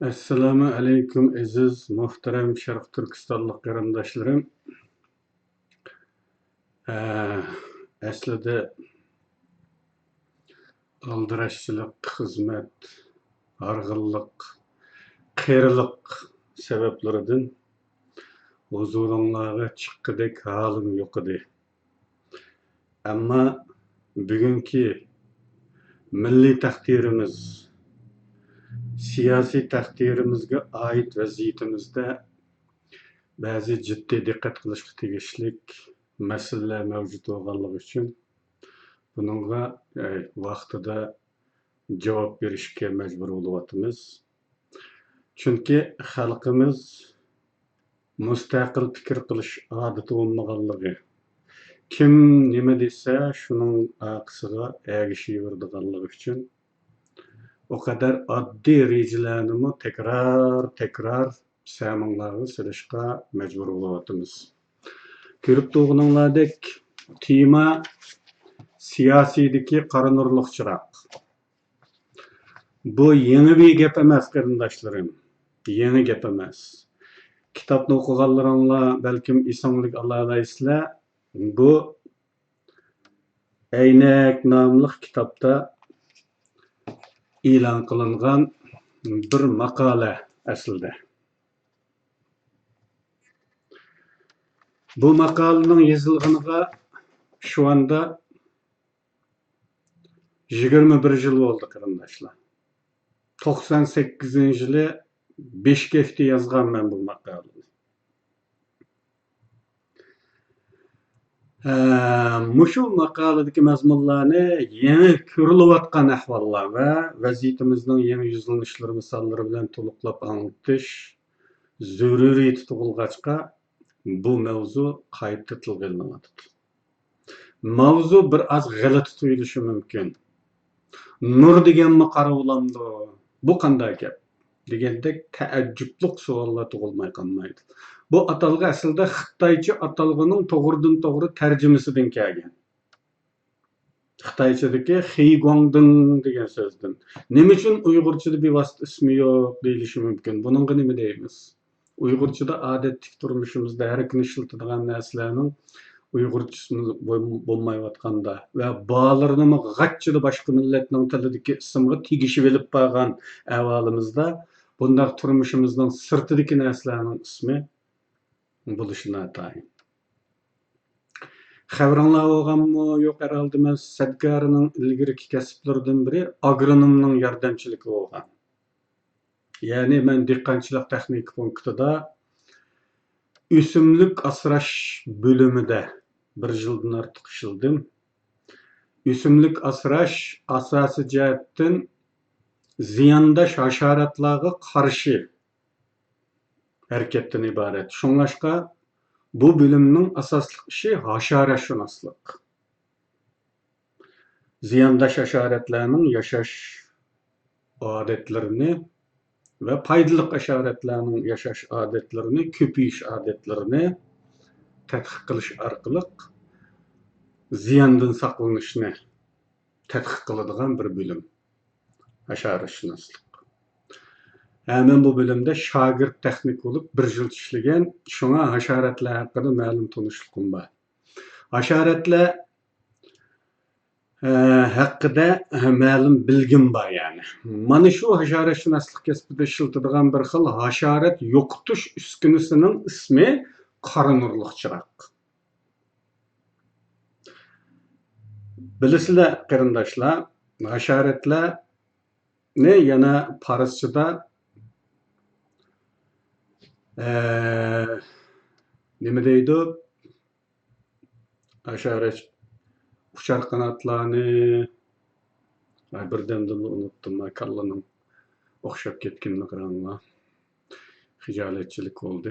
Assalomu alaykum aziz muhtaram Sharq Turkistonlik qarindoshlarim. Aslida aldirashchilik, xizmat, arg'illik, qiyrilik sabablaridan huzuringlarga chiqqidek halim yo'q edi. Ammo bugungi milliy taqdirimiz, siyosiy taqdirimizga oid vaziyatimizda ba'zi jiddiy diqqat qilishga tegishlik masalalar mavjud bo'lganligi uchun buningga vaqtida javob berishga majbur bo'lyapmiz. Chunki xalqimiz mustaqil fikr qilish odati bo'lmaganligi, kim nima desa shuning aqsiga ergishaveradiganligi uchun o kadar oddiy rejalarni tekrar samanlarga silishga majbur bo'lyapmiz. Ko'rib turganinglardek tema siyosiydagi qora nurliq chiroq. Bu yeni bir gap emas qarindoshlarim, yeni gap emas. Kitobni o'qiganlaringlar balkim esonlik olalaysizlar. Bu Aynak nomli kitobda e'lon qilingan bir maqola aslida. Bu maqolaning yozilganiga shu anda 21 yil bo'ldi qarindoshlar. 98-yili 5 hafta yozganman bu maqolani. Mushu maqoladagi mazmunlarni yangi ko'rilayotgan ahvollar va vaziyatimizning yangi yuzlanishlari misollari bilan to'liqlab anglatish zaruriyati tug'ilgachqa bu mavzu qayta tilga olinyapti. Mavzu bir az g'alati tuyulishi mumkin. Nur deganmi qara bo'lamdi? Bu qanday gap? Degandek taajjublik savollar tug'ilmay qolmaydi. Bu atalg'i aslida Xitoycha atalg'ining to'g'ridan-to'g'ri tarjimasidan kelgan. Xitoychadagi Xiguangding degan so'zdan. Nima uchun Uyg'urchada bevosita ismi yo'q deyilishi mumkin? Buningga nima deymiz? Uyg'urchada odatdagi turmushimizda har kuni ishlatadigan narsalarning Uyg'urchasi bo'lmayotganda va bolalarning g'achchida boshqa millatning tilidagi ismga tegishib olib qolgan ahvolimizda bunday turmushimizning sirtidagi narsalarning ismi bo'lishi notayin. Xabaringlar bo'lganmi yo'q herhalde men Sadgarining ilgirki kasblaridan biri agronomning yordamchiligi bo'lgan. Ya'ni men dehqonchilik texnik punktida o'simlik asrash bo'limida bir yildan ortiq ishladim. O'simlik asrash asosiy jihatdan ziyondosh hasharotlarga qarshi harakatdan iborat. Shunlashqa bu bo'limning asosli ishi hasharotshunoslik. Ziyondosh hasharotlarning yashash odatlarini ve faydalı hasharotlarning yashash odatlarini, ko'payish odatlarini tadqiq qilish orqali ziyondan saqlanishni tadqiq qiladigan bir bo'lim hasharotshunoslik. Men bu bo'limda shogird texnik bo'lib bir yil ishlagan, shunga hasharotlar haqida ma'lum tanishligim bor. Hasharotlar haqida ma'lum bilgim bor yani. Mana shu hasharotshunoslik kasbida ishlatadigan bir xil hasharot yo'qotish uskunasining ismi qora nurliq chiroq. Bilasizlar qarindoshlar, hasharotlarni yana Farschada nima deydi? Hasharot uçar kanatlarını birdemden unuttum. Kallaның o'xshab ketganini qaranglar. Hijolatchilik oldu.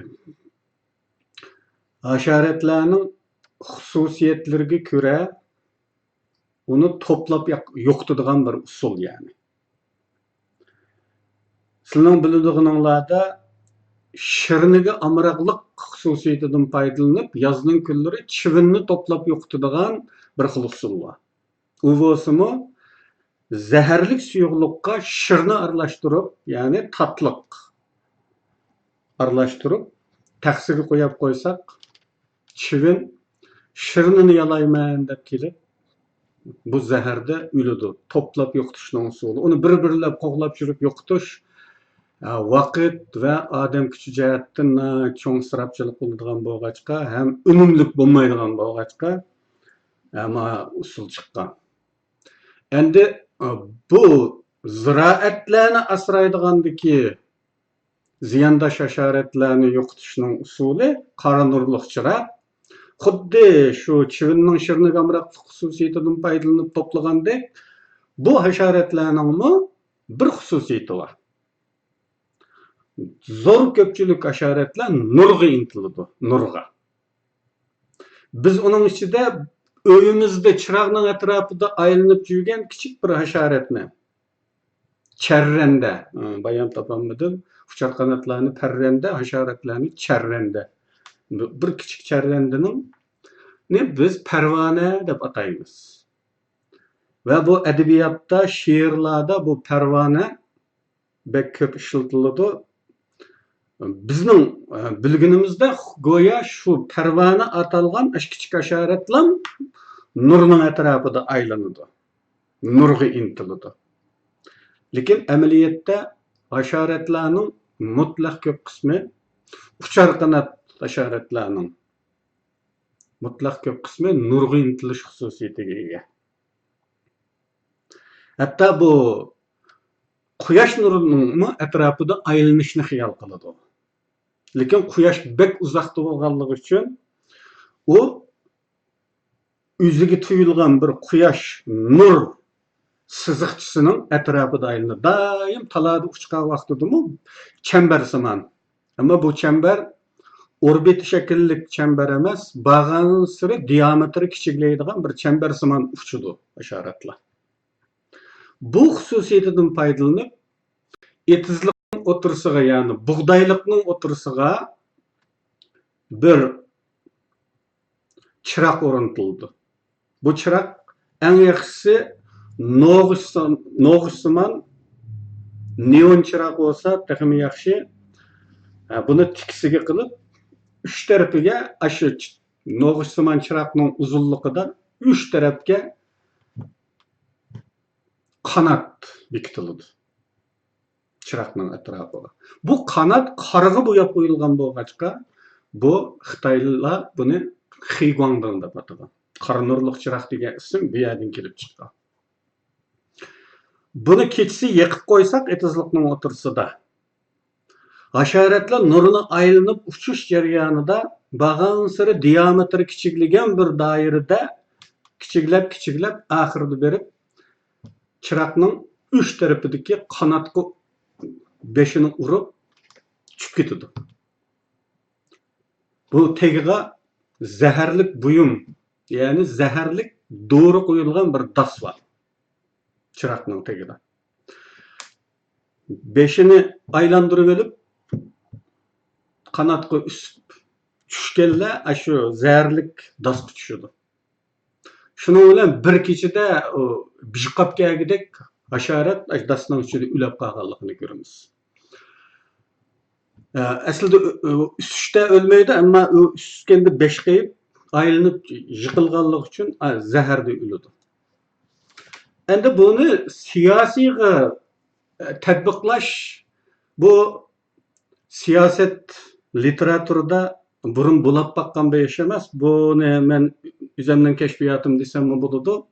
Hasharotlarning xususiyatlariga ko'ra uni to'plab yo'qotadigan bir usul yani. Sizning biladiganinglarda shirniga amroqlik xususiyatidan foydalanib, yozning kunlari chivinni to'plab yo'qotadigan bir xil usul var. U bo'lsa-mu zəhərlik suyuqluqqa şirni aralashtirib, ya'ni tatliq aralashtirib taqsiga qo'yib qo'ysak, chivin shirnini yalayman deb kelib, bu zəhərdə ölüdü. Toplab yo'qotishning usuli. Uni bir-birlab qo'g'lab yurib yo'qotish vaqt va odam kuchi jihatdan cho'ng isrofchilik bo'ladigan bo'lg'achqa, ham unumlik bo'lmaydigan bo'lg'achqa, ama usul chiqqan. Endi bu ziroatlarni asraydigandagi ziyondosh hasharotlarni yo'qotishning usuli qora nurliq chiroq. Xuddi shu chivinning shirnigamroq xususiyatidan foydalanib to'plagandek, bu hasharotlarningmi bir xususiyati bor. Zo'r ko'pchilik hasharotlar nurga intiladi, nurga. Biz uning ichida uyimizda chiroqning atrofida aylanib yurgan kichik bir hasharotni, charranda, bayon topolmadim, uchar qanotlarni parranda, hasharotlarni charranda. Bir kichik charrandaning biz parvona deb ataymiz. Va bu adabiyotda, she'rlarda bu parvona bek ko'p ishlatiladi. Bizning bilginimizda go'yo shu parvona atalgan kichik hasharotlar nurning atrofida aylanadi, nurga intiladi. Lekin amaliyotda hasharotlarning mutlaq ko'p qismi uchar qanot hasharotlarning mutlaq ko'p qismi nurga intilish xususiyatiga ega. Hatto bu quyosh nurining atrofida aylanishni xiyol qiladi. Lekin quyosh bek uzoqda bo'lganligi uchun u o'ziga tuyulgan bir quyosh nur siziqchisining atrofida aylanadi. Doim talada uchgan vaqtidami chambarsimon. Ammo bu chambar orbit shakllik chambar emas, bag'an siri diametri kichiklaydigan bir chambarsimon uchidi hasharotlar. Bu xususiyatidan foydalanib, etizlikning o'tirisiga, ya'ni bug'doylikning o'tirisiga bir chiroq o'rnatildi. Bu chiroq eng yaxshisi no'g'ishsimon neon chiroq bo'lsa, texmi yaxshi. Buni tikisiga qilib, uch tarafiga shu no'g'ishsimon chiroqning uzunligidan uch tarafga qanot bekitiladi. Chiroqning atrofiga. Bu qanot qorga bo'yab qo'yilgan bo'lg'achqa, bu Xitoylar buni Xiguangdan deb atagan. Qora nurliq chiroq degan ism bu yerdan kelib chiqqan. Buni kechisi yoqib qo'ysak, etizlikning o'tirsida hasharotlar nurini aylanib uchish jarayonida bag'an siri diametri kichiklagan bir doirada kichiklab oxirida berib chiroqning uch tarafidagi qanotga beshini urib tushib ketadi. Bu tegiga zaharlik buyum, ya'ni zaharlik dori qo'yilgan bir das bor. Chiroqning tagida. Beshini aylantirib olib qanotga tushganlar shu zaharlik dasga tushadi. Shuning bilan bir kechada bijqab kelgidek hasharot dasning ichida ulab qolganligini ko'ramiz. Aslida üstdə ölməydi, amma üstgəndə 5 qeyib aylanıb yıqılğanlıq üçün zəhərdə ölüdü. Endi bunu siyasiga tətbiqlash bu siyaset literaturda burun bulab baqqan bir iş emas. Bunu men üzəmdən kəşfiyyatım desem mi buludu?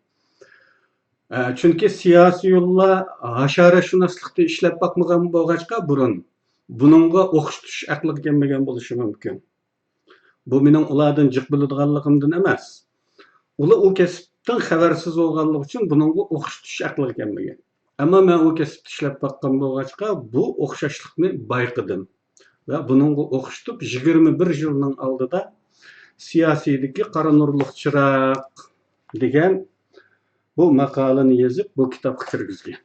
Çünki siyasi yolla haşarashunoslikda ishlab bakmagan bo'lg'achqa burun buningga o'qitish aqliga kelmagan bo'lishi mumkin. Bu mening ulardan jiq biladiganligimdan emas. Ular u kasbdan xabarsiz bo'lganligi uchun buningga o'qitish aqliga kelmagan. Ammo men u kasbda ishlab bakkan bo'lg'achqa bu o'xshashlikni bayqidim va buningga o'qitib 21 yilning oldida siyosiydagi qora nurliq chiroq degan bu maqolani yozib bu kitobga kirgizgan.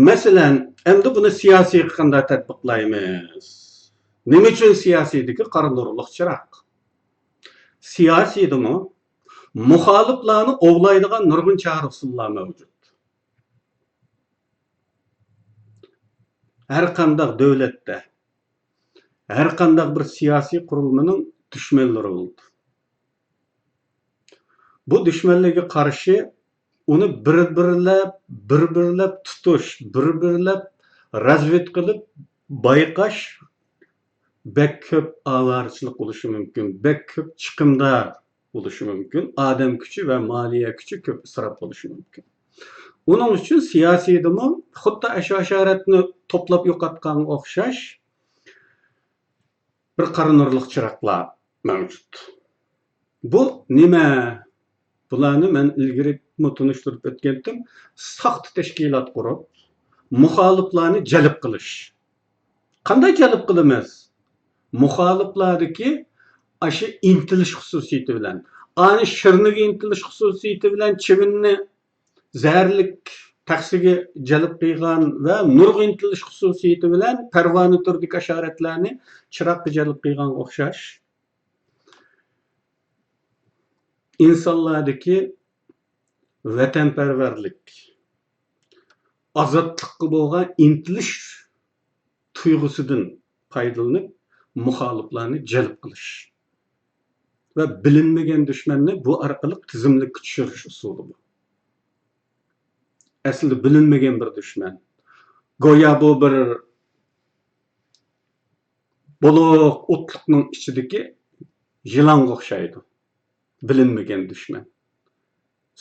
Masalan, endi buni siyosiy qanday tatbiqlaymiz? Nima uchun siyosiydagi qora nurliq chiroq? Siyosiydimi? muxoliflarni ovlaydigan nurg'un chora usullar mavjud. Har qanday davlatda, har qanday bir siyosiy qurilmaning dushmanlari bo'ldi. Bu dushmanlarga qarshi uni bir-birlab tutish, bir-birlab razvet qilib bayqash bek ko'p avarichilik bo'lishi mumkin, bek ko'p chiqimdar bo'lishi mumkin, odam kuchi va moliya kuchi ko'p isrof bo'lishi mumkin. Onun uchun siyosiydimi xuddi asharatni to'plab yo'qotgan o'xshash bir qora nurliq chiroqlar mavjud. Bu nima? Bularni men ilgari tunishtirib o'tgandim. Soxta tashkilot qurib, muxoliflarni jalb qilish. Qanday jalb qilamiz? Muxoliflardagi aşı intilish xususiyati bilan, ani shirniga intilish xususiyati bilan chivinni zaharlik taqsiga jalb qilgan va nurga intilish xususiyati bilan parvona turdagi asharatlarni chiroqqa jalb qilgan o'xshash. İnsanlardaki vatanparvarlik, azadlıqqa bo'lgan intilish tuyg'usidan foydalanib muxoliflarni jalb qilish va bilinmagan dushmanni bu orqali tizimli tushirish usuli bu. Aslida bilinmagan bir dushman. Go'yo bu bir buluq o'tliqning ichidagi yilonga o'xshaydi. Bilinmagan dushman.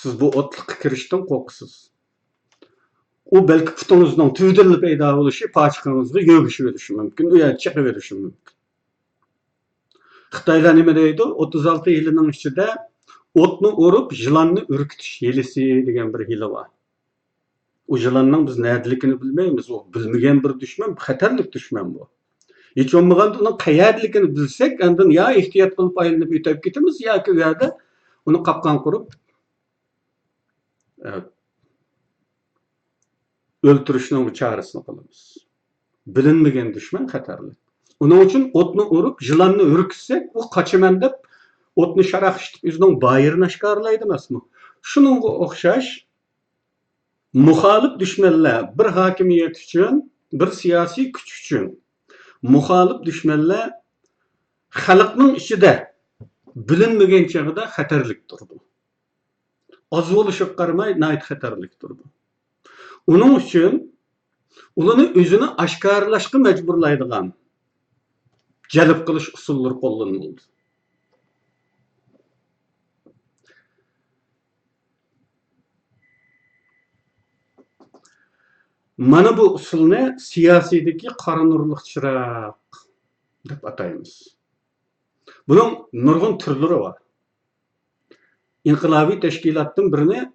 Siz bu o'tliqqa kirishdan qo'rqsiz. U belki putunuzdan tüydürlü peyda oluşu paçkanızda yögüşü verişi mümkün, veya çekı verişi mümkün. Xitaylar nime deydi? 36 yılının içinde otunu orup yılanını ürkütüş yelisi degen bir hili var. O yılanның biz nerdelikini bilmeymiz. O bilmegen bir düşman, xatarlik düşman bu. Hiç olmaganda onun qayerlikini bilsek, ondan ya ihtiyat kılıp aylanıp ötüp ketimiz, ya ki yerde onu kapkan kurup öldürüşünün çaresini kılımız. Bilinmegen düşman xatarlı. Onun için otunu urup, yılanını ürkütsek, o kaçımen dep, otunu şaraq işitip, yüzünün bayırını aşkarlaydı mı? Şunun okşaş, muhalif düşmanlar bir hakimiyet için, bir siyasi güç için, muhalif düşmanlar xalqning içinde bilinmegen çağda xatarlik durdu. Az oluşup qarmay, nayt xatarlik durdu. Onun için ulanı özünü aşkarlaşqa mecburlaydigan jalb qilish usullari qo'llanildi. Mana bu usulni siyosiydagi qora nurliq chiroq deb ataymiz. Bunun nurg'un turlari var. İnqilobiy tashkilotdan birini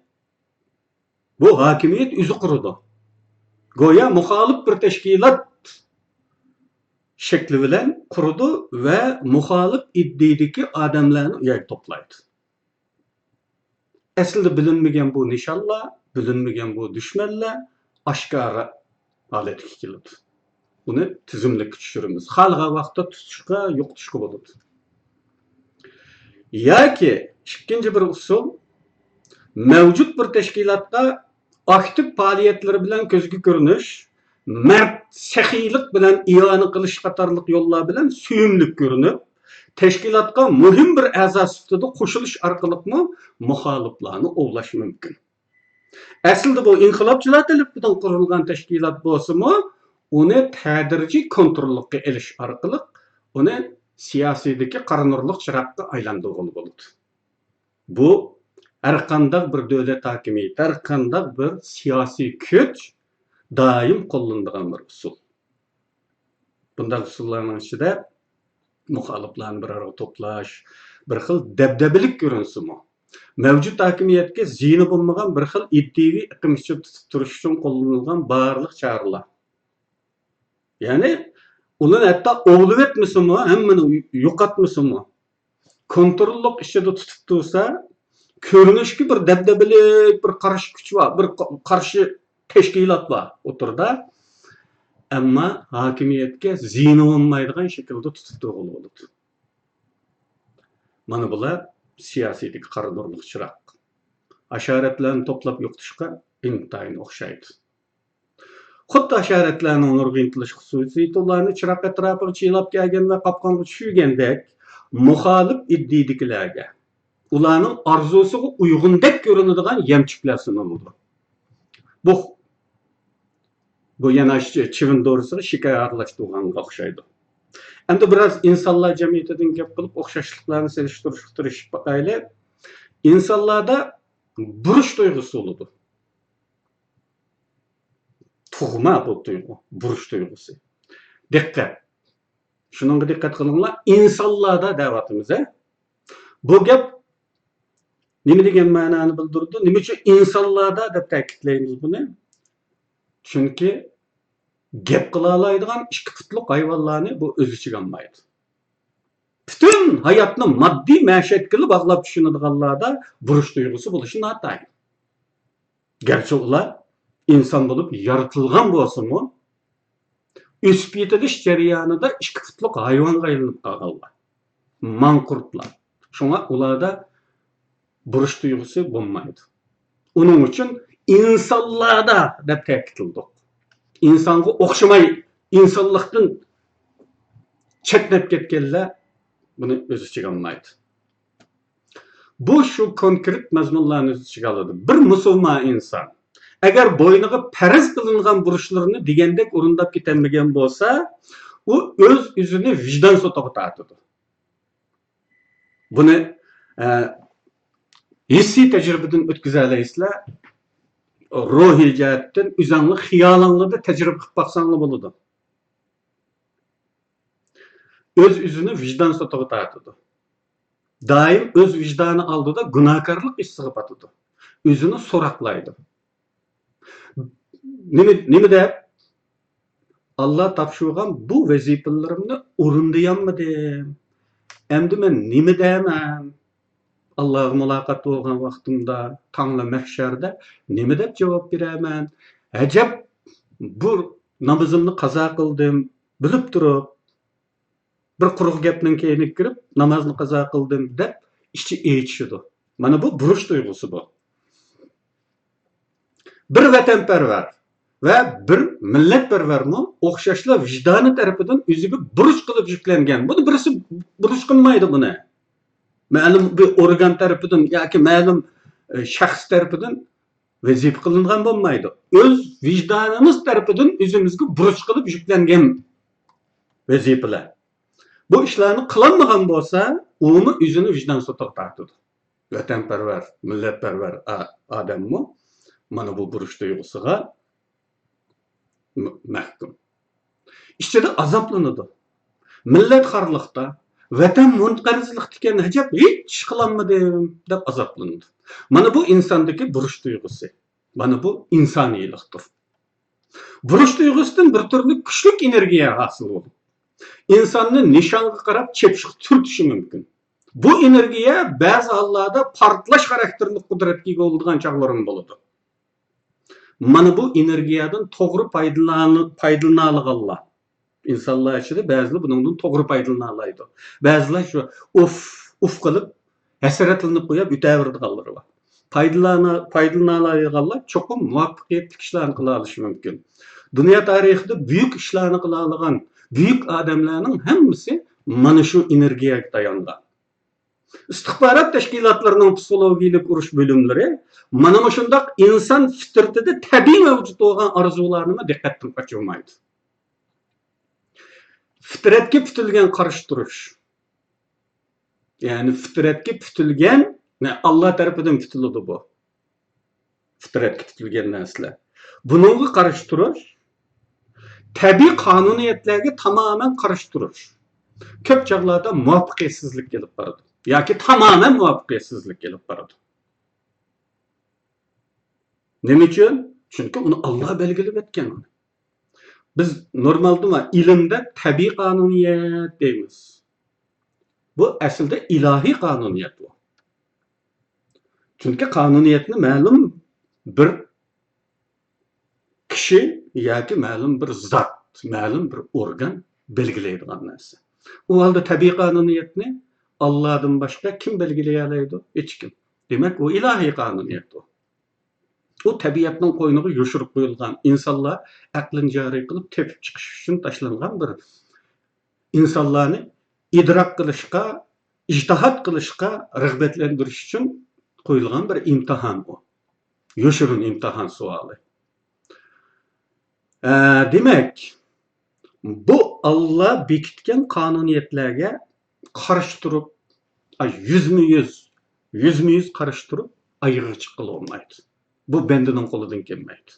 bu hakimiyet o'zi qurdi. Go'yo muxolif bir tashkilot shakli bilan qurdi va muxolif iddiadagi odamlarni u yerga to'playdi. Aslida bilinmagan bu nishonlar, bilinmagan bu dushmanlar oshkora holatga keladi. Buni tizimli tushiramiz. Xalqa vaqtda tutishga, yo'qotishga bo'ladi. Yoki ikkinchi bir usul mavjud bir tashkilotga aktiv faoliyatlari bilan ko'zga ko'rinish, mard saxiylik bilan iyona qilish qatorliq yo'llar bilan suyumlik ko'rinib, tashkilotga muhim bir a'zo sifatida qo'shilish orqali muxoliflarni ovlash mumkin. Aslida bu inqilobchilar tarafidan qurilgan tashkilot bo'lsa-mu, uni tadrijiy kontrolga elish orqali uni siyosiydagi qora nurliq chiroqqa aylantirg'ili bo'ladi. Bu har qanday bir davlat hokimiyati, har qanday bir siyosiy kuch doim qo'llanadigan bir usul. Bunday usullarning ichida muxoliflarni bir araya to'plash, bir xil dabdabilik ko'rinsa-mu, mavjud hokimiyatga ziyni bo'lmagan bir xil iddiaviy iqlim ichida tutib turish uchun qo'llanilgan barliq choralar. Ya'ni ularni hatto o'g'lib etmasa-mu, hammani yo'qotmasa-mu, kontrollik ichida tutib tursa, ko'rinishki bir dabdabilik bir qarshi kuch var, bir qarshi tashkilot var o'tirda, ammo hokimiyatga ziyni olmaydigan shaklda tutib turg'ili bo'ladi. Mana bular siyosiydagi qora nurliq chiroq. Hasharotlarni to'plab yo'qotishga intayin o'xshaydi. Xuddi hasharotlarning nurga intilish xususiyati ularni chiroq atrofiga chilab kelgan va qopqonga tushirgandek, muxolif iddiadagilarga ularning orzusiga uyg'undek ko'rinadigan yemchiklar suniladi. Bu yana chivin doğrusuga shikoyatlashtirganga o'xshaydi. Endi biraz insonlar jamiyatidan gap qilib o'xshashliklarni selishtirishga tirishib boqaylik. İnsanlarda buruş duygusu oldu. Tug'ma bu duygu, buruş duygusu. Dikkat. Şununla dikkat qilinglar. İnsanlarda davatimiz. Bu gap nima degan ma'noni bildirdi? Nima uchun insonlarda deb ta'kidlaymiz buni? Chunki gap qila oladigan ikki putliq hayvonlarni bu o'z ichiga olmaydi. Bütün hayatni moddiy ma'shatga bog'lab tushunadiganlarda burush tuyg'usi bo'lishi notayin. Garchi ular inson bo'lib yaratilgan bo'lsa-mu, o'sib yetilish jarayonida ikki putliq hayvonga aylanib qolganlar. Manqurtlar. Shunga ularda burush tuyg'usi bo'lmaydi. Uning uchun insonlarda deb ta'kidladik. İnsonga o'xshamay insonlikdan chetnab ketganlar buni o'z ichiga olmaydi. Bu shu konkret mazmunlarni o'z ichiga oladi. Bir musulmon inson agar bo'yniga farz qilingan burushlarini degandek o'rindab ketolmagan bo'lsa, u o'z o'zini vijdon sotiga tortadi. Buni hissiy tajribadan o'tkazalaysizlar. Ruhiy jihatdan o'zingni xiyolingizda tajriba qilib boqsanglar bo'ladi. Öz özünü vicdan sotiga tortadi. Doim öz vijdoni oldida gunohkorlik hissiga botadi. O'zini so'roqlaydi. Nima deb Allah topshirgan bu vazifalarimni o'rinlayolmadim. Endi men nima deyman? Allohga muloqot bo'lgan vaqtimda, tongla mahsharda nima deb javob beraman? Ajab, bu namozimni qazo qildim, bilib turib bir quruq gapning keyini kirib namozni qazo qildim deb ichi aytishidi. Mana bu burush tuyg'usi bu. Bir vatanparvar va bir millatparvarmi o'xshashlar vijdoni tarafidan o'ziga burush qilib yuklangan. Buni birisi burush qilmaydi buni. Ma'lum bir organ tarafidan yoki ma'lum shaxs tarafidan vazifa qilingan bo'lmaydi. O'z vijdonimiz tarafidan o'zimizga burush qilib yuklangan vazifalar. Bu ishlarni qilolmagan bo'lsa, uni o'zini vijdon sotiga tortadi. Vatanparvar, millatparvar odammi mana bu burush tuyg'usiga mahkum. Ichida azoblanadi. Millat xorliqda, vatan munqarizlikdan ajab hech ish qilolmadim deb azoblanadi. Mana bu insondagi burush tuyg'usi. Mana bu insoniylikdir. Burush tuyg'usidan bir turli kuchli energiya hosil bo'ladi. İnsanın nişanga qarab chepshiq turtishi mumkin. Bu energiya ba'zi hollarda portlash xarakterli qudratga ega bo'ladigan chog'larim bo'ladi. Mana bu energiyadan to'g'ri foydalana olganlar. İnsanlar ichida ba'zilar bundan to'g'ri foydalana oladi. Ba'zilar shu uf qilib hasratlanib qo'yib o'taveradiganlar bor. Foydalana olganlar cho'qim muvaffaqiyatli ishlarni qila olishi mumkin. Dunyo tarixida buyuk ishlarni qila olgan büyük adamlarning hammasi mana shu energiyaga tayangan. İstihbarat tashkilotlarining psixologik urush bo'limlari mana shundoq inson fitratida tabiiy mavjud bo'lgan orzularni diqqatdan qochirmaydi. Fitratga putilgan qarash turish. Ya'ni fitratga putilgan, Allah tarafidan putiladi bu. Fitratga putilgan narsalar. Bunga qarash turish tabiiy qonuniyatlarga tamamen qarshi turish. Ko'p chog'larda muvaffaqiyatsizlik kelib boradi yoki tamamen muvaffaqiyatsizlik kelib boradi. Nima uchun? Chunki uni Alloh belgilab etgan. Biz normalda ilmda tabiiy qonuniyat deymiz. Bu aslida ilohiy qonuniyat bu. Chunki qonuniyatni ma'lum bir kishi yoki ma'lum bir zot, ma'lum bir organ belgilaydigan narsa. U holda tabiiy qonuniyatni Allah'dan başka kim belgileyeleydi? Hiç kim. Demek o ilahi kanuniyet o. O tabiatning qo'yniga yoshirib qo'yilgan, insonlar aqlini joriy qilib tepib chiqish uchun tashlangan bir insonlarni idrok qilishga, ijtihod qilishga rag'batlantirish uchun qo'yilgan bir imtihon bu. Yoshirin imtihon savoli. Demak, bu Allah bekitgan qonuniyatlarga qarshi turib, yuzma-yuz qarshi turib, ayig'i chiqila olmaydi. Bu bendining qo'lidan kelmaydi.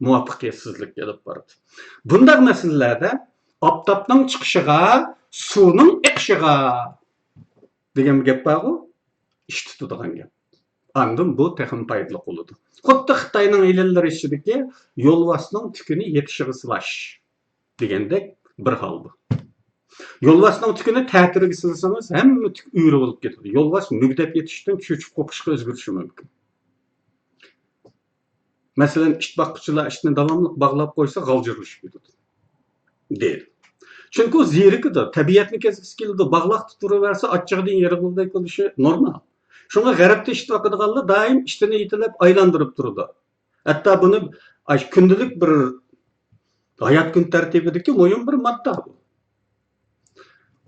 Muvaffaqiyatsizlik kelib boradi. Bunday masalalarda oftobning chiqishiga, suvning iqishiga degan gap bor-ku, ish tutadigan gap. Andan bu texnik foydali bo'ladi. Xuddi Xitoyning ilmlari ichidagi yo'lvosning tukini yetishiga silash degandek bir hol bu. Yo'lvosning tukini ta'tirga silsangiz, hamma tuk uyri bo'lib ketadi. Yo'lvos mugdab yetishdan cho'chib qo'pishga o'zgarishi mumkin. Masalan, ish boqquchilar ishni davomli bog'lab qo'ysa, g'aljirlashib ketadi. Deydi. Chunki u zerikidi, tabiatni kesgisi keladi, bog'lab turaversa, achchig'idan yig'ilday bo'lishi normal. Shunga g'arbda ish vaqtidagilar doim ishtini itilib aylantirib turadi. Hatto buni kundalik bir hayot kun tartibidagi muhim bir modda bu.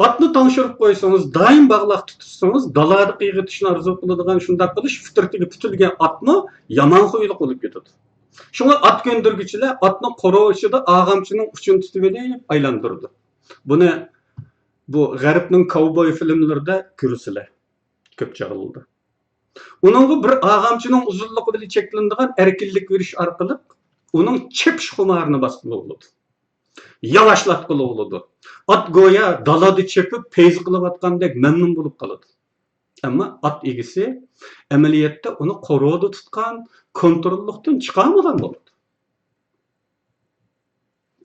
Otni tanshirib qo'ysangiz, doim bog'lab tutsangiz, dalada qiyg'itishni arzu qiladigan shunday qilish fitratiga putilgan otni yomon qo'yilib qolib ketadi. Shunga ot ko'ndirgichilar otni qo'rovishida og'amchining uchini tutib aylantirdi. Buni bu g'arbning kovboy filmlarida ko'rsizlar. Ko'p chaqildi. Uningga bir og'amchining uzunligi bilan cheklanadigan erkinlik berish orqali uning chepish xumarini bosqili bo'ladi. Yavaşlatqılı oldu. At goya dalada çepip peyz qılıvatqandek memnun bulup qaladı. Ama at egisi ameliyatda onu qoruğda tutkan, kontrolluktan çıkamadan oldu.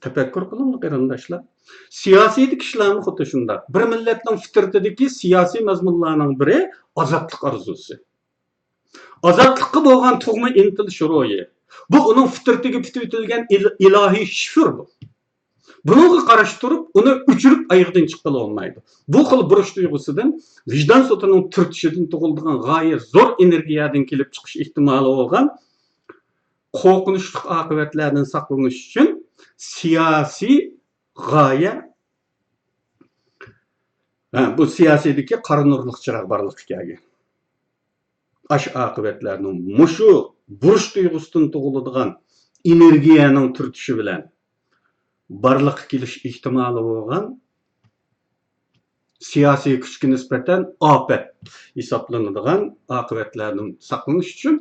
Tefekkür kılın qarindaşlar. Siyasi kişilerin xuddi şunda. Bir milletning fitratidagi siyasi mazmunlarning biri azatlık arzusu. Azatlıkka bo'lgan tug'ma intilish ro'yi. Bu uning fitratiga putilgan ilahiy shifr bu. Bununla qarshi turib, uni o'chirib ayig'idan chiqib olmaydi. Bu xil burush tuyg'usidan, vijdon sotining turtishidan tug'ilgan g'oyat zo'r energiyadan kelib chiqish ehtimoli bo'lgan qo'rqinchli oqibatlardan saqlanish uchun siyosiy g'oya bu siyosidagi qora nurli chiroq borliqqa kelgan. Ash oqibatlarning mushu burush tuyg'usidan tug'iladigan energiyaning turtishi bilan barliqqa kelish ehtimoli bo'lgan siyosiy kuchga nisbatan ofat hisoblanadigan oqibatlardan saqlanish uchun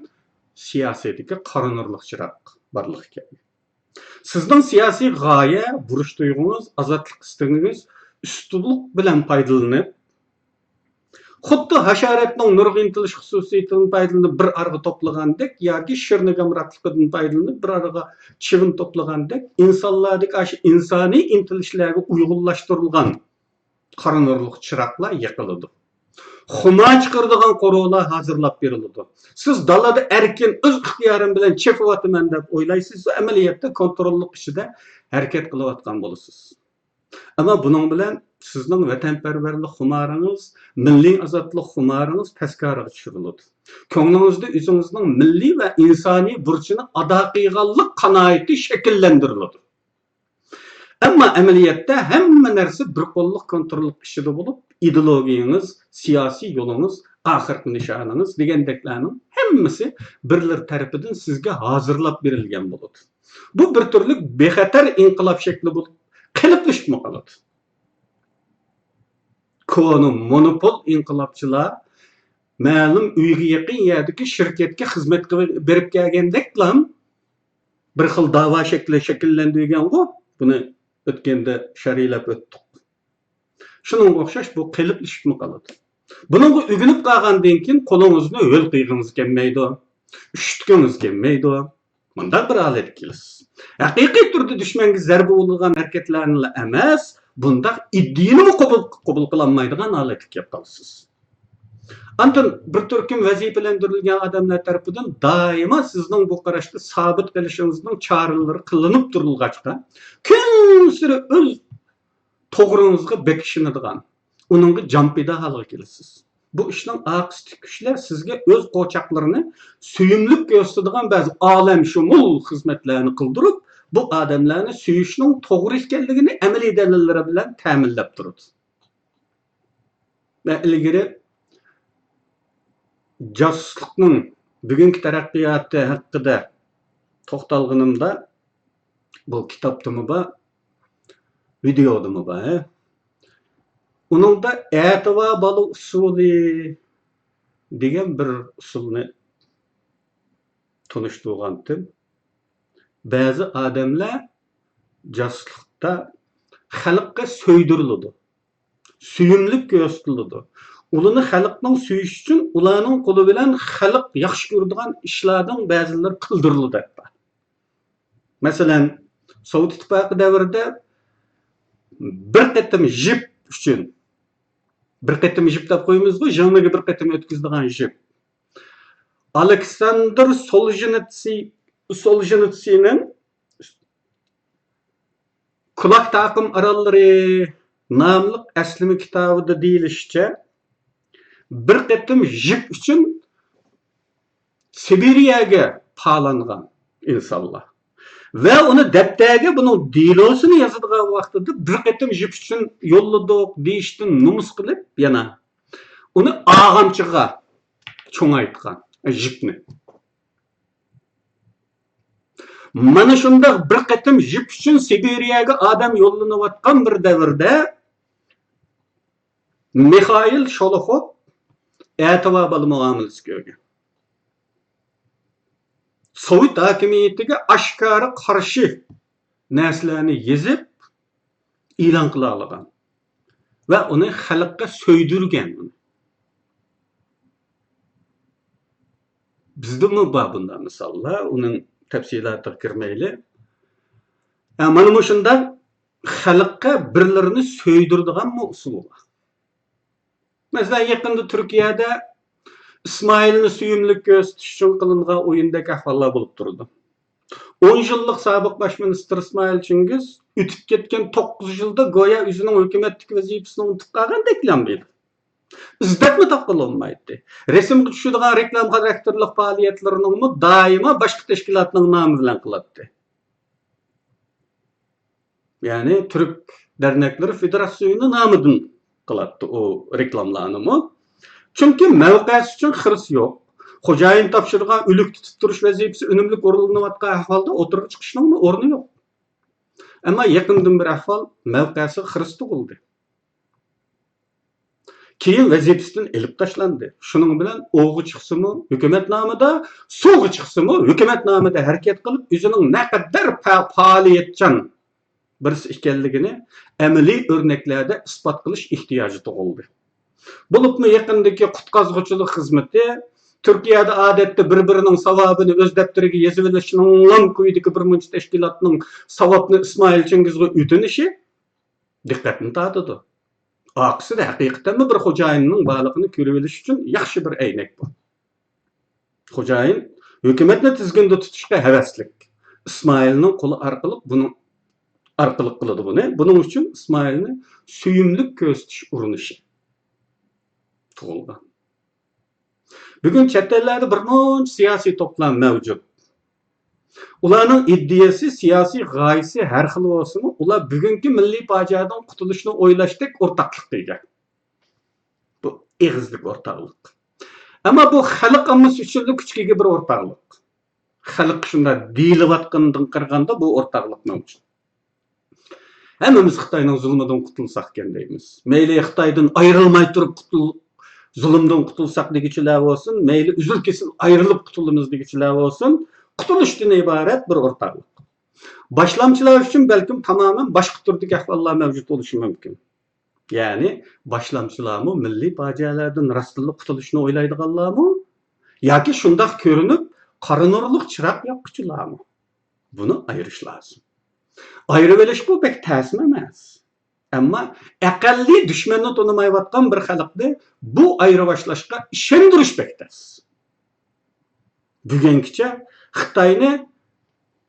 siyosatdagi qora nurli chiroq borliqqa kelgan. Sizning siyosiy g'oya, burush tuyg'ungiz, ozodlik istingiz ustunlik bilan foydalanib, xuddi hasharotning nurga intilish xususiyatidan foydalanib bir arga to'plagandek yoki shirni gamratligidan foydalanib bir arga chivin to'plagandek insonlardagi ash insoniy intilishlarga uyg'unlashtirilgan qora nurli chiroqlar yiqiladi. Xuma chiqaradigan qo'rovlar hozirlab beriladi. Siz dalada erkin o'z ixtiyorim bilan chekyapman deb o'ylaysiz, amaliyotda kontrollik ichida harakat qilayotgan bo'lasiz. Ama bunun bilan sizning vatanparvarlik xumaringiz, milliy ozodlik xumaringiz pastkaraga tushiriladi. Ko'nglingizda o'zingizning milliy va insoniy burchini ado qilganlik qanoati shakllantiriladi. Ammo amaliyotda hamma narsa bir qo'lliq kontrollik ichida bo'lib, ideologiyangiz, siyosiy yo'lingiz, oxirgi nishoningiz degandeklarning hammasi birlar tarafidan sizga hozirlab berilgan bo'ladi. Bu bir turli bexatar inqilob shakli bo'lib qilibishib qoladi. Konu monopol inqilobchilar ma'lum uyga yaqin yerdagi shirkatga xizmat berib kelgandeklar bir xil da'vo shakllantirgan bu. Buni o'tganda sharhlab o'tdik. Shunga o'xshash bu qilibishib qoladi. Buningga o'ginib qolgandan keyin qo'lingizni yo'l qiyg'ingiz kelmaydi, ushitgingiz kelmaydi. Bundan bir holat kelasiz. Haqiqiy turda dushmanga zarba bo'lgan harakatlarni emas, bunda iddiyani qabul qilolmaydigan holatga kelib qolasiz. Anton bir turkum vazifalantirilgan odamlar tarafidan doimo sizning bu qarashda sabit qilishingizning choralari qilinib turilg'achqa, kun siri o'z to'g'ringizga bekishinadigan, Onunga jampida halga kelasiz. Bu ishning aqsti kuchlar sizga o'z qo'chaqlarini suyumlik ko'rsatadigan ba'zi olam shumul xizmatlarni qildirib, bu odamlarni suyishning to'g'ri ekanligini amaliy dalillari bilan ta'minlab turadi. Va ilgari josuslikning bugungi taraqqiyoti haqida to'xtalganimda bu kitobdimi bor, videodimi bor. Uningda a'tivo bo'lu usuli degan bir usulni tunishtirgandim. Ba'zi odamlar josuslikda xalqqa so'ydiriladi. Suyumlik ko'rsatiladi. Ularni xalqning suyish uchun ularning qo'li bilan xalq yaxshi ko'radigan ishlardan ba'zilar qildiriladi. Masalan, Sovet ittifoqi davrida bir qatim jip uchun bir qatim jip deb qo'yamiz-ku, joniga bir qatim o'tkazadigan jip. Aleksandr Solzhenitsynning Kulak taqim arallari nomli aslimi kitobida deyilishicha, bir qatim jip uchun Sibiriyaga palangan insonlar. Ve onu depterge bunun dilosunu yazadigan vaqtida bir qatim jip uchun yo'lladik deyishdan numus qilib yana uni og'amchiga cho'ngaytgan jipni. Mana shunda bir qatim jip uchun Sibiriyaga odam yo'llanayotgan bir davrda Mikhail Sholoxov e'tibor bo'lmaganimiz ko'rgan. Sovet hakimiyetiga aşkarı qarshi narsalarni yezib e'lon qila olgan va uni xalqqa so'ydirgan. Bizdami bor bunday misollar, uning tafsilotiga kirmayli. Mana bu shunday xalqqa birlarini so'ydiradigan usul bor. Masalan, yaqinda Turkiyada İsmail'ni suyumlik ko'rsatish uchun qilingan o'yindagi ahvollar bo'lib turdi. 10 yillik sobiq bosh ministr İsmail Chingiz o'tib ketgan 9 yilda go'yo o'zining hukumatdagi vazifasini unutib qolgandek. İzdetme topilolmaydi. Resimga tushadigan reklam xarakterli faoliyatlarini doimo boshqa tashkilotning nomi bilan qiladi. Ya'ni Turk dernekleri federasyonining nomidan qiladi o reklamlarni. Çünkü mevqesi için hırs yok. Xo'jayin topshirgan o'lik tutib turish vazifasi unumli o'rinlanayotgan ahvolda o'tirib chiqishning o'rni yo'q. Ammo yaqindan bir ahvol mevqesi hırs tug'ildi. Keyin vazifasidan ilib tashlandi. Shuning bilan o'g'i chiqsimi, hukumat nomida, so'g'i chiqsimi, hukumat nomida harakat qilib, o'zining naqadar faoliyatchan birisi ekanligini amaliy o'rnaklarda isbot qilish ehtiyoji tug'ildi. Bulupmu yaqindagi qutqazg'uchilik xizmati Turkiyada odatda bir-birining savobini o'z daftoriga yozib olishining lam quyidagi bir muncha tashkilotning savobni Ismoil Chingizga o'tinishi diqqatni tortadi. Aqsida haqiqatan bir xo'jayinning borlig'ini ko'rib olish uchun yaxshi bir aynak bu. Xo'jayin hukumatni tizginda tutishga havaslik. Ismoilning qo'li orqali buni orqali qiladi buni. Buning uchun Ismoilni suyumlik ko'rsatish urinishi tug'ilgan. Bugun chet ellarda bir muncha siyosiy to'plam mavjud. Ularning iddiasi, siyosiy g'oyasi har xil bo'lsin, ular bugungi milliy fojiadan qutulishni o'ylashdek o'rtaqlik degan. Bu eg'izlik o'rtaqlik. Ammo bu xalq ammasi uchun kuchliga bir o'rtaqlik. Xalq shunda deyilayotgandan qaraganda bu o'rtaqlik mavjud. Hammamiz Xitoyning zulmidan qutulsak ekan deymiz. Mayli Xitoydan ayrilmay turib zulümden qutulsak degichilar olsun, meyli üzül kesin ayrılıp qutulumuz degichilar olsun, qutuluşdan ibaret bir ortaklık. Başlamçılar için belki tamamen başka türdeki ahvallar mevcut oluşu mümkün. Yani başlamçılar mı milli facialardan rastlık qutuluşunu oylaydıganlar mı? Yoki şundak görünüp qarınırlık çırak yakıcılar mı? Bunu ayırış lazım. Ayrıveliş bu pek təsin emas. Ama aqalli düşmanını tanımayotgan bir xalqni bu ayrıvaşlaşqa ishondirish bektas. Bugungacha Xitoyni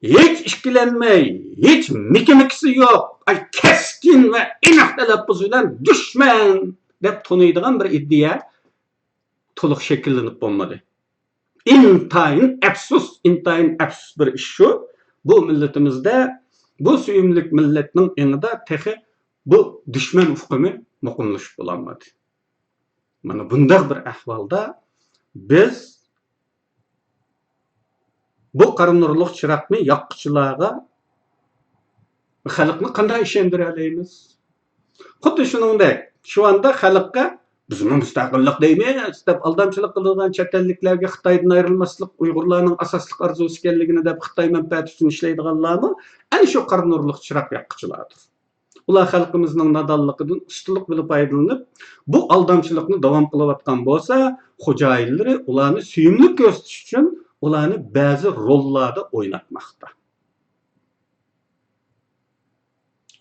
hech ishkilanmay, hech mikimikisi yo'q, keskin va aniq talaffuz bilan dushman deb tanıydigan bir iddia to'liq shakllanib bo'lmadi. İntayin absus bir iş şu. Bu milletimizde, bu suyumlik milletinin yanında tehi bu düşman ufkumu muqimlashib bo'lolmadi. Mana bunday bir ahvolda biz bu qarinurluq chiroqni yoqqchilarga xalqni qanday ishondira olamiz? Xuddi shuningdek, shu anda xalqqa biz mustaqillik deymiz deb aldamchilik qiladigan chet elliklarga Xitoydan ayrilmaslik Uyg'urlarning asosli orzusi ekanligini deb Xitoy manfaati uchun ishlaydiganlarni ana shu qarinurluq chiroq yoqqchilardir. Ular xalqimizning nodonligidan ustunlik bilan foydalanib, bu aldamchilikni davom qilayotgan bo'lsa, xo'jayinlari ularni suyumli ko'rsatish uchun ularni ba'zi rollarda o'ynatmoqda.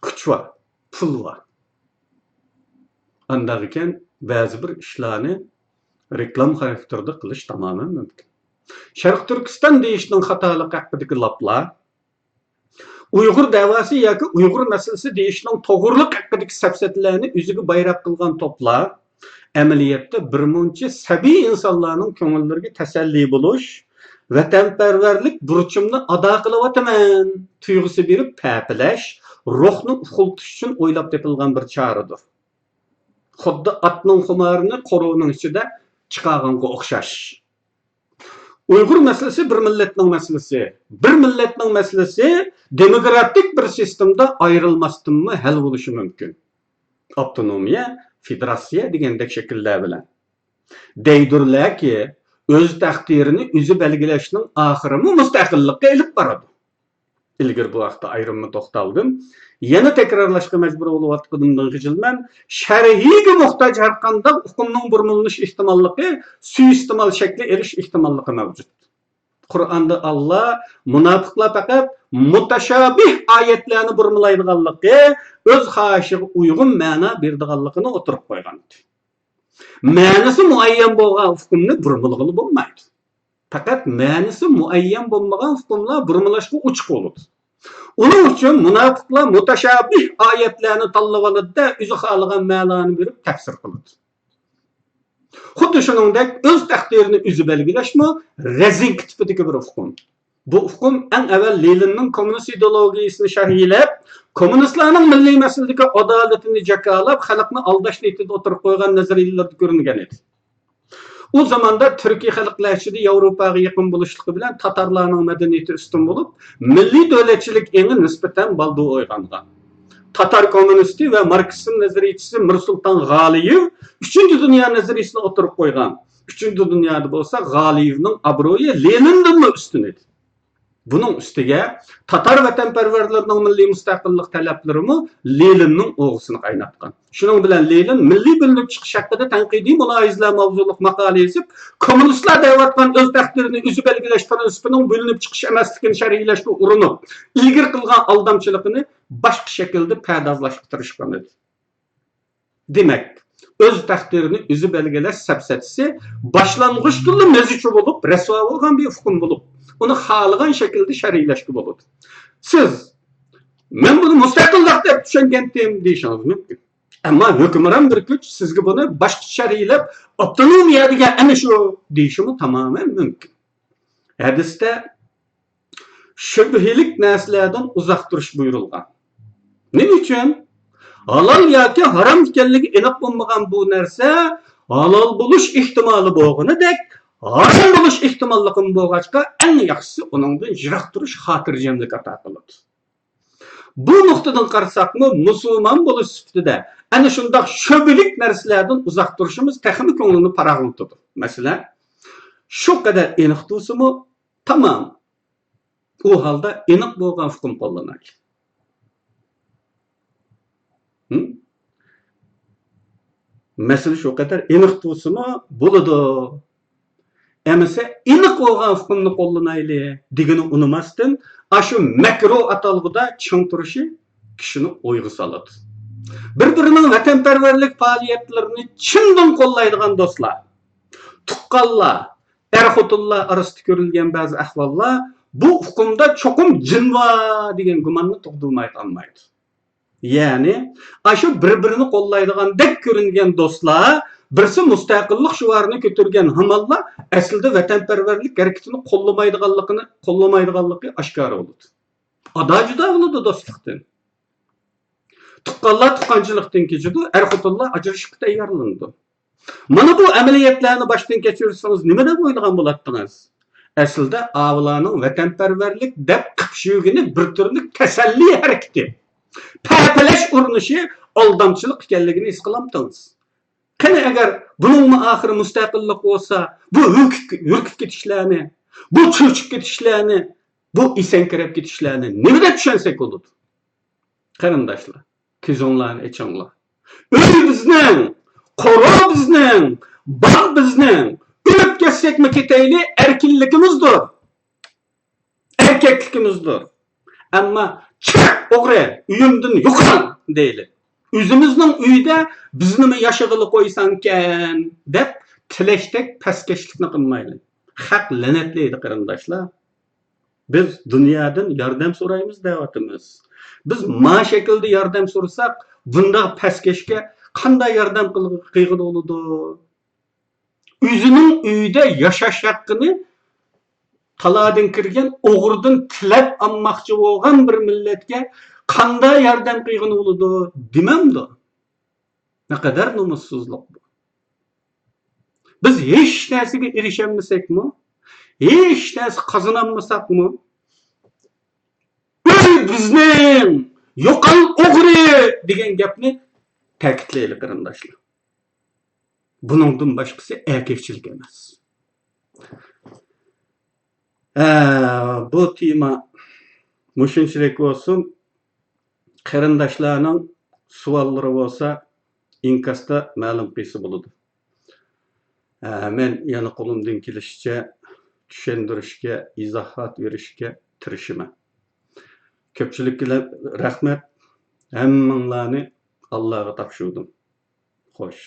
Kuch var, pul var. Andaqken ba'zi bir ishlarni reklam xarakterida qilish tamamen mumkin. Sharq Turkiston deyishning xatolik haqidagi laplar, Uyg'ur davası yoki Uyg'ur masalasi deyishning to'g'riliq haqidagi safsatlarni o'ziga bayroq qilgan to'plar amaliyotda birmuncha sabiy insonlarning ko'ngillariga tasalli bo'lish, vatanparvarlik burchimni ado qilyapman tuyg'usi berib papilash, ruhni uxultish uchun o'ylab topilgan bir choradir. Xuddi atning xumarini qo'rovning ichida chiqarganga o'xshash. Uyg'ur masalasi bir millatning masalasi. Bir millatning masalasi demokratik bir sistemda ayrilmasdanmi hal bo'lishi mumkin. Avtonomiya, federatsiya degandek shakllar bilan. Deydirlarki, o'z taqdirini o'zi belgilashning oxirimi mustaqillikka elib boradi. İlgir bu vaqtda ayrımını to'xtaldim. Yana takrorlashga majbur bo'layotganimdan g'ijilman. Sharhiga muhtoj har qanday hukmning burmilanish ehtimolligi, suiiste'mol shakli erish ehtimolligi mavjud. Qur'onda Alloh munofiqlar faqat mutashabih oyatlarni burmilaydiganligi, o'z xohishiga uyg'un ma'no berdiganligini o'tirib qo'ygan. Ma'nosi muayyan bo'lgan hukmni burmilg'ili bo'lmaydi. Fakat ma'nosi muayyan bo'lmagan hukmlar burmilashga uchiq bo'ladi. Uning uchun munofiqlar mutashabih oyatlarni tanlab oladi-da, o'zi xohlagan ma'noni berib tafsir qiladi. Xuddi shuningdek o'z taqdirini o'zi belgilashmi rezing tipidagi bir hukm. Bu hukm eng avval Leninning kommunist ideologiyasini sharhlab, kommunistlarning milliy masaladagi adolatini jakolab, xalqni aldash niyatida o'tirib qo'ygan nazariyalarda ko'ringan edi. O zamanda Türkiye xalqlarida Yevropaga yaqin bo'lishligi bilan Tatarlarning madaniyati ustun bo'lib, milliy davlatchilik eng nisbatan baldu o'ygangan. Tatar kommunisti ve Marksizm nazariyachisi Mirsulton G'aliyev 3-Dünya nazariyasini o'tirib qo'ygan. 3-Dünyada bo'lsa G'aliyevning obro'yi Lenindan ustun edi. Bunun üstüge Tatar vatanparvarlarning milliy mustaqillik talablarini Leninning o'g'sini qaynatgan. Shuning bilan Lenin milliy bilinib chiqish haqida tanqidiy mulohazalar mavzuliq maqola yozib, kommunistlar deyotgan o'z taqdirini o'zi belgilash prinsipining bo'linib chiqish emasligini sharhlashga urinib, ilgir qilgan aldamchiligini boshqa shaklda pardozlashga tirishgan edi. Demak, o'z taqdirini o'zi belgilash safsatisi boshlang'ich mezichi bo'lib, rasvo bo'lgan bir hukm bo'lib, uni xohlagan shaklda sharhlashga bo'ladi. Siz men buni mustaqillik deb tushungandim deyishingiz mumkin. Ammo hukmron bir kuch sizga buni boshqa sharhlab, avtonomiya degan ana shu deyishimi tamoman mumkin. Hadisda shubhilik narsalardan uzoq turish buyurilgan. Nima uchun? Halol yoki harom ekanligi aniq bo'lmagan bu narsa halol bo'lish ehtimoli bo'lganidek, harom bo'lish ehtimolligim bo'lg'achqa eng yaxshisi uningdan yiroq turish xotirjamlik ato qiladi. Bu nuqtadan qarasaqmi, musulmon bo'lish sifatida ana shunday shubhilik narsalardan uzoq turishimiz texnik ko'ngilni farog'latadi. Masalan, shu qadar aniq tursimi, tamam. U holda aniq bo'lgan hukm qo'llanadi. Mesele şu kadar aniq tursimi bo'ladi. Emese aniq bo'lgan hukmni qo'llanayli degani unumasdan, ashu makro atalg'ida ching turishi kishini o'yga soladi. Bir-birining vatanparvarlik faoliyatlarini chindan qo'llaydigan do'stlar, tuqqanlar, er-xotinlar orasida ko'rilgan ba'zi ahvollar bu hukmda cho'qim jinva degan gumonni tug'dirmay qolmaydi. Ya'ni, aşu bir-birini qo'llaydigandek ko'ringan do'stlar, birisi mustaqillik shuvarini ko'targan hamallar aslida vatanparvarlik harakatini qo'llamaydiganligi oshkora bo'ladi. Ada-juda bo'ladi do'stlikdan. Tuqqanlar tuqqanchilikdan kechadi, er-xotinlar ajrashishga tayyorlanadi. Mana bu amaliyotlarni boshdan kechirsangiz nima deb o'ylagan bo'lardingiz? Aslida avlarning vatanparvarlik deb qipshugini bir turli tasalli harakati. Pərpələş urunuşu aldamçılıq ekanligini his qilamdingiz. Qani agar buning oxiri mustaqillik bo'lsa, bu hurkib ketishlarni, bu cho'chib ketishlarni, bu esankirab ketishlarni nima deb tushunsak bo'ladi? Qarindoshlar, ko'zinglarni ochinglar. Uy bizning, qora bizning, bog' bizning, o'lib ketsekmi ketayli erkinligimizdir. Erkakligimizdir. Ammo çık o'g'ri, uyimdan yo'qol deyli. O'zimizning uyda bizni yashag'ili qo'ysankan deb tilashdak paskashlikni qilmayli. Haq la'natlaydi qarindoshlar. Biz dunyodan yordam so'raymiz deyapmiz. Biz ma shaklda yordam so'rasak, bunda paskashga qanday yordam qilg'ili bo'ladi? O'zining uyda yashash haqqini taladan kirgan o'g'irdan tilab almoqchi bo'lgan bir millatga qanday yordam qilg'ini bo'ladi demamdi. Ne kadar numussuzlik bu. Biz hech narsaga erishamasakmi? Hech narsa qozonolmasakmi? Uy bizning, yo'qol o'g'ri degan gapni ta'kidlaylik qarindoshlar. Buningdan boshqasi erkakchilik emas. Bu tema mushunchalik bo'lsin. Qarindoshlarning savollari bo'lsa, inkasda ma'lum qilsa bo'ladi. Men yana qo'limdan kelishicha tushuntirishga, izohat berishga tirishaman. Ko'pchilikga rahmat. Hammanglarni Allohga topshirdim. Xo'sh.